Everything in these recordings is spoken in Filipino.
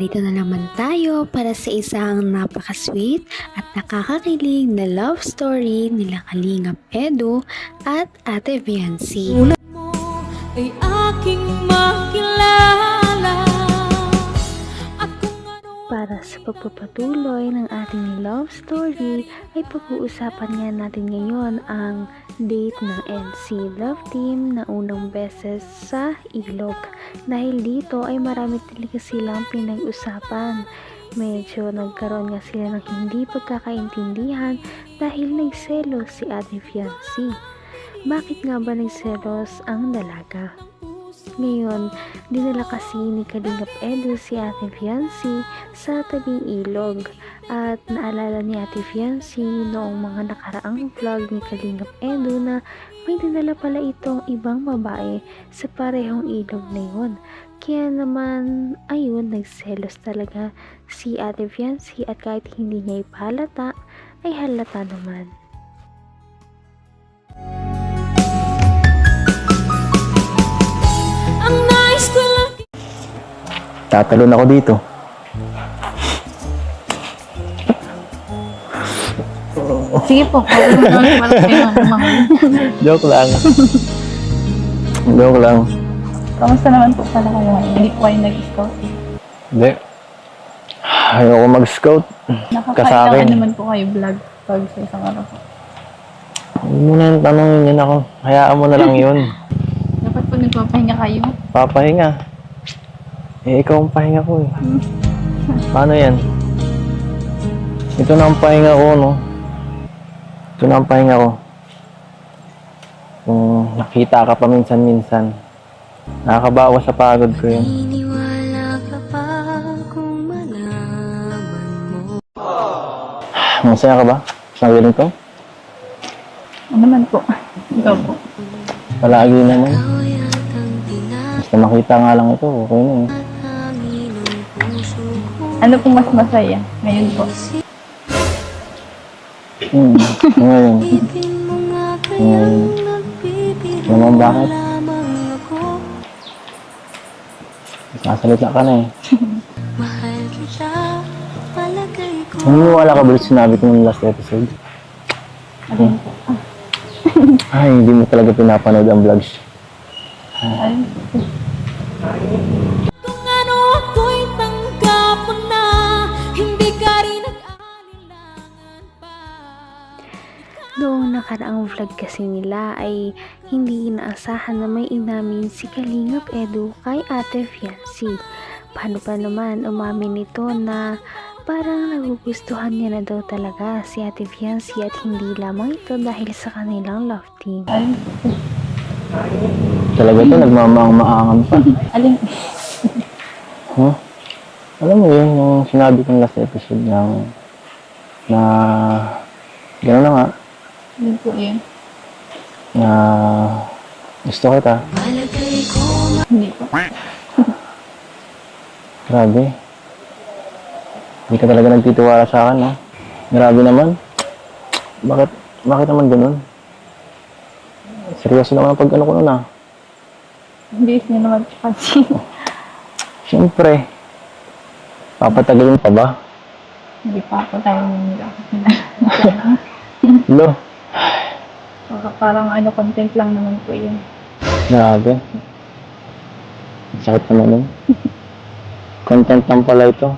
Narito na naman tayo para sa isang napaka-sweet at nakakakilig na love story nila Kalingap Edu at Ate Viancy. Sulat mo ay aking makilala at kung ano. Para sa pagpapatuloy ng ating love story ay pag-uusapan nga natin ngayon ang date ng NC Love Team na unang beses sa Ilog. Dahil dito ay marami talaga silang pinag-usapan. Medyo nagkaroon nga sila ng hindi pagkakaintindihan dahil nagselos si Ate Viancy. Bakit nga ba nagselos ang dalaga? Ngayon, dinala kasi ni Kalingap Edu si Ate Viancy sa tabing ilog at naalala ni Ate Viancy noong mga nakaraang vlog ni Kalingap Edu na may dinala pala itong ibang babae sa parehong ilog na yun. Kaya naman, ayun, nagselos talaga si Ate Viancy at kahit hindi niya ipahalata, ay halata naman. Tatalon ako dito. Sige po, Joke lang. Joke lang. kamusta naman po pala kayo? Hindi po kayo nag-scout? Hindi. Ayoko mag-scout. Nakakailangan naman po kayo vlog pag sa isang araw po. Huwag mo na tanongin yun ako. Hayaan mo na lang yun. Dapat po nagpapahinga kayo. Papahinga. Eh, ikaw ang pahinga ko eh. Paano yan? Ito na ang pahinga ko, no? Ito na ang pahinga ko. Kung nakita ka pa minsan-minsan, nakakabawas sa pagod ko yun. Naniniwala ka pa kung malaman mo. Masaya ka ba? Sa gano'n to? Ano naman po? Ikaw po. Palagi naman. Ikaw yatang Basta makita nga lang ito, okay na eh. tinatangin ng puso ko. Ano pong mas masaya ngayon po? Ngayon. Itin mo nga Ngayon. kayang nagbibiro Naman bakit? lamang ako. Nasalita ka na eh. Mahal kita, palagay ko. Naniniwala ka ba ulit sinabi ko ng last episode? Ano po? Ay, hindi mo talaga pinapanood ang vlogs. Ayun po. Kung ano ako'y tanggap mo na, hindi ka rin nag-alinlangan pa. Noong nakaraang vlog kasi nila ay hindi inaasahan na may inamin si Kalingap Edu kay Ate Viancy. Paano pa naman umamin nito na parang nagugustuhan niya na daw talaga si Ate Viancy at hindi lamang ito dahil sa kanilang love team. Ayun po. Talaga ito, nagmamaang-maangan pa. Alin? Huh? Alam mo yun, yung sinabi kong last episode na gano'n na nga, Alin po yun? na gusto kita. Palagay ko Hindi po. Grabe. Hindi ka talaga nagtitiwala sa akin, no? Grabe naman. Bakit naman ganun? Seryoso naman ang pag-ano ko nun, ah. Hindi niyo naman kasi. Siyempre. Papatagalin pa ba? Hindi pa ako tayo nila. Lo, Parang ano, content lang naman po yun. grabe. Sakit naman nun. Content lang pala ito.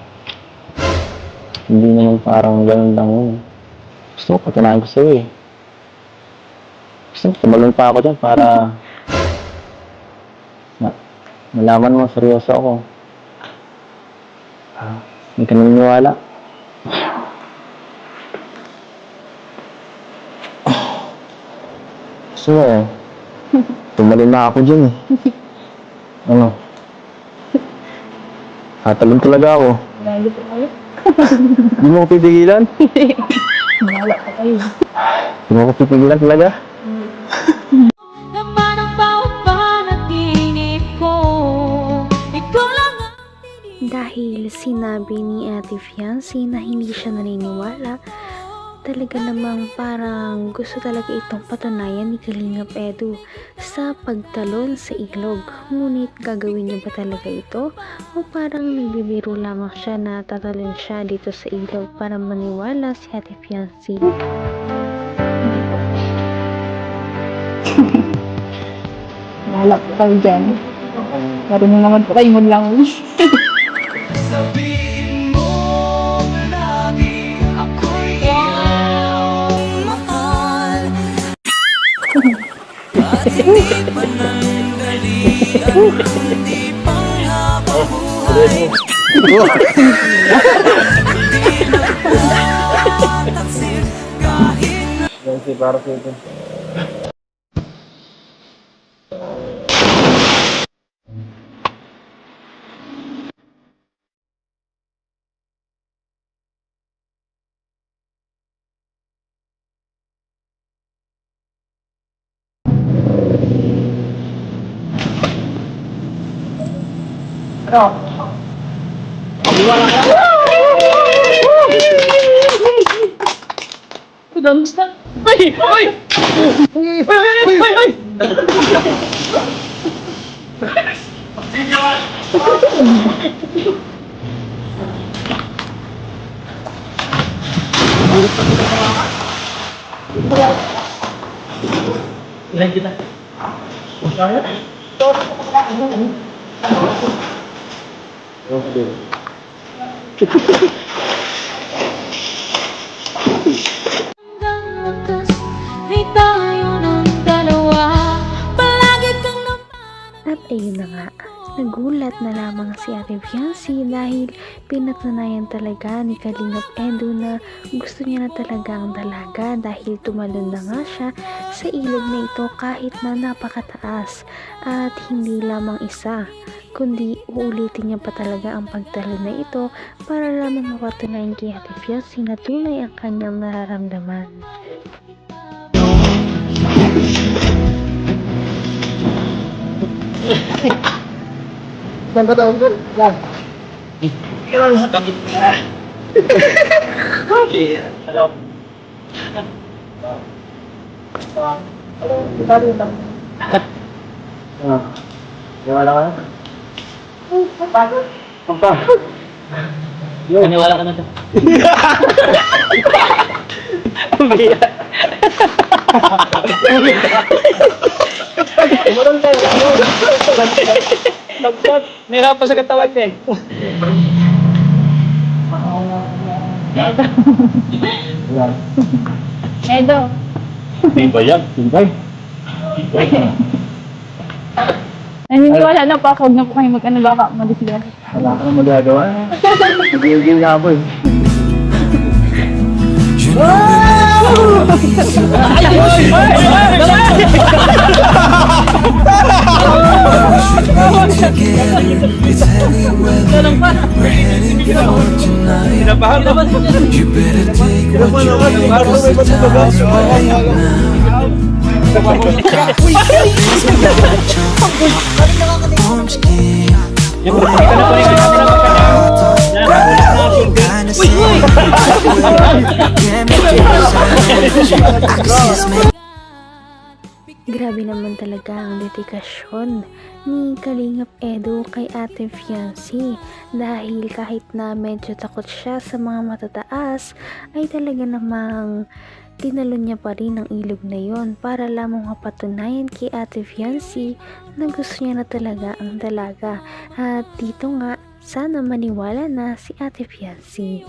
Hindi naman parang ganun lang yun. Gusto ko, patunayan ko sa'yo eh. Gusto ko, tumalon pa ako dyan para malaman mo, seryoso ako. Hindi ka naniniwala. Gusto mo eh. Tumalon na ako dyan eh. Ano? Tatalon talaga ako. Lalo po kayo. Hindi mo ko pipigilan? Wala pa kayo. Hindi mo ko pipigilan talaga? naman ang bawat panaginip ko. Ikaw lang ang Dahil sinabi ni Ate Viancy na hindi siya naniniwala Talaga namang parang gusto talaga itong patunayan ni Kalingap Edu sa pagtalon sa ilog. Ngunit gagawin niya ba talaga ito? O parang nagbibiro lamang siya na tatalon siya dito sa ilog para maniwala si Ate Fiancé? Wala po kayo dyan. Marunong naman po kayo mag-language. Sabihin mo lagi ako'y iyong mahal. At hindi panandali at hindi panghapabuhay. Hindi nagtataksil kahit Yan si para sa ito. Ilan kita? hanggang wakas ay tayo ng dalawa. Palagi kang At ayun na nga, nagulat na lamang si Ate Fiancé dahil pinatunayan talaga ni Kalingap Edu na gusto niya na talaga ang dalaga dahil tumalon na nga siya sa ilog na ito kahit na napakataas. At hindi lamang isa, kundi uulitin niya pa talaga ang pagtalon na ito para lamang mapatunayan kay Ate Fiancé na tunay ang kanyang nararamdaman. Saan ba tawag doon? Yan. Kailan sa takit? Hello. Niwala ka na? Pampagod. Niwala ka na to. Umarang tayo. Nagpot. Nahirapan sa katawan niya eh. Edo. Tibay yan. Tibay. Naniniwala na pa ako. Huwag na po kayo mag-ano baka madisila. Wala kang magagawa. Nag-iigil nga ako eh. It's heavy weather. We're heading for tonight. You better take what you need, 'cause the tide's right now. Orange skin. Kinda say, get me closer. I can see us make. Grabe naman talaga ang dedikasyon ni Kalingap Edu kay Ate Fiancé dahil kahit na medyo takot siya sa mga matataas ay talaga namang tinalon niya pa rin ang ilog na yon para lamang mapatunayan kay Ate Fiancé na gusto niya na talaga ang dalaga. At dito nga, sana maniwala na si Ate Fiancé.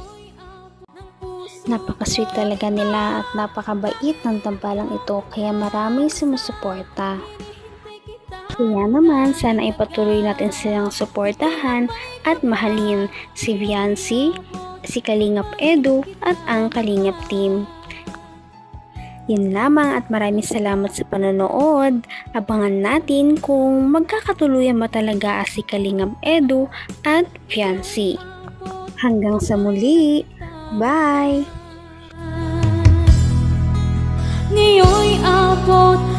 Napaka-sweet talaga nila at napakabait ng tambalang ito kaya maraming sumusuporta. Kaya naman sana ipatuloy natin silang suportahan at mahalin si Fiancé, si Kalingap Edu at ang Kalingap team. Yun lamang at maraming salamat sa panonood. Abangan natin kung magkakatuluyan ba talaga si Kalingap Edu at Fiancé. Hanggang sa muli! Bye! ngayon'y abot